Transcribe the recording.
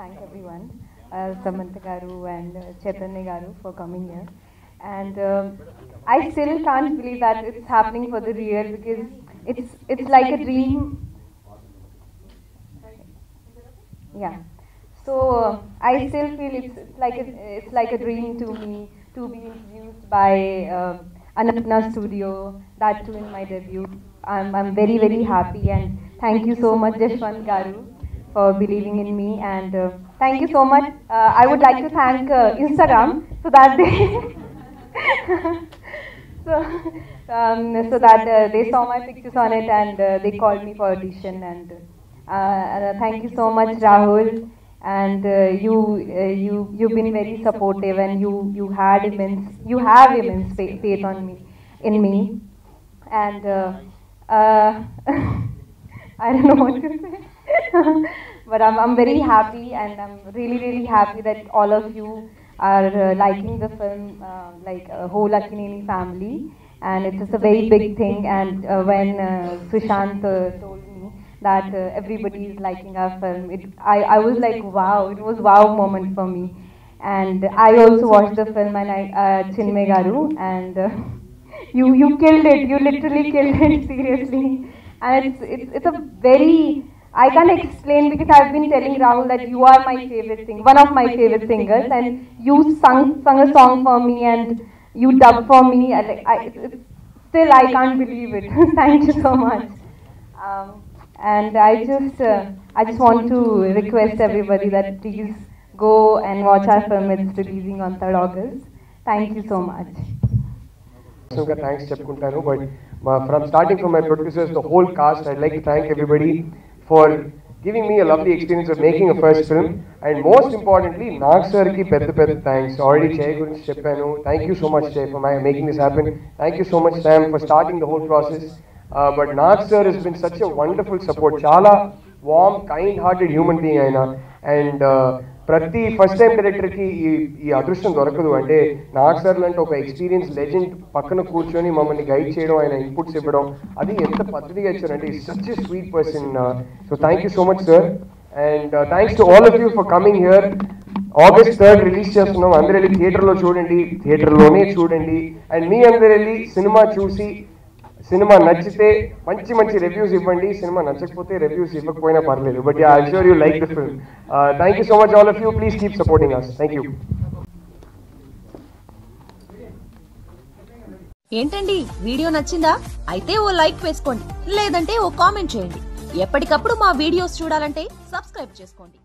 Thank everyone, Samantha Garu and Chaitanya Garu for coming here. And I still can't believe that it's happening for the real, because it's like a dream. Yeah. So I still feel it's like a dream to me to be introduced by Annapurna Studio, that too in my debut. I'm very very happy, and thank you so much Jashwant Garu for believing in me, and thank you so much. I would like to thank Instagram, so that they so that they saw my pictures on it, and they called me for audition, and thank you so much Rahul, and you've been very supportive, and you have immense faith on me, in me, and I don't know what to say. But I'm very happy, and I'm really happy that all of you are liking the film, like a whole Akkineni family, and it's just a very big thing. And when Sushant told me that everybody is liking our film, I was like, wow, it was wow moment for me. And I also watched the film, and Chinmay Garu, and you killed it, you literally killed it, seriously. And it's a very, I can't explain, because I've been telling Rahul that you are my favorite singer, one of my favorite singers, and you sung a song for me, and you dubbed for me. Still I can't believe it. Thank you so much. And I just want to request everybody that please go and watch our film. It's releasing on 3rd August. Thank you so much. Thanks చెప్పుకుంటాను, but from starting from my producers, the whole cast, I'd like to thank everybody for giving me a lovely experience of making a first film, and most importantly Nag sir ki pedda thanks. Already Jay gurinchi cheppanu. Thank you so much Jay for making this happen. Thank you so much Sam for starting the whole process. But Nag sir has been such a wonderful support, chala warm kind hearted human being aina, and ప్రతి first time డైరెక్టర్కి ఈ అదృష్టం దొరకదు. అంటే Nag sir లాంటి ఒక experience legend పక్కన కూర్చొని మమ్మల్ని గైడ్ చేయడం, ఆయన ఇన్పుట్స్ ఇవ్వడం, అది ఎంత పద్ధతిగా ఇచ్చారంటే is such a sweet person. So thank you so much sir, and thanks to all of you for coming here. August 3rd release చేస్తున్నాం. అందరూ వెళ్ళి థియేటర్లో చూడండి, థియేటర్లోనే చూడండి, అండ్ మీ అందరూ వెళ్ళి సినిమా చూసి సినిమా నచ్చితే మంచి రివ్యూస్ ఇవ్వండి, సినిమా నచ్చకపోతే రివ్యూస్ ఇవ్వకపోయినా పర్లేదు, but I am sure you like the film. Thank you so much all of you, please keep supporting us. Thank you. ఏంటండి, వీడియో నచ్చిందా? అయితే ఓ లైక్ వేసుకోండి, లేదంటే ఓ కామెంట్ చేయండి. ఎప్పటికప్పుడు మా వీడియోస్ చూడాలంటే సబ్స్క్రైబ్ చేసుకోండి.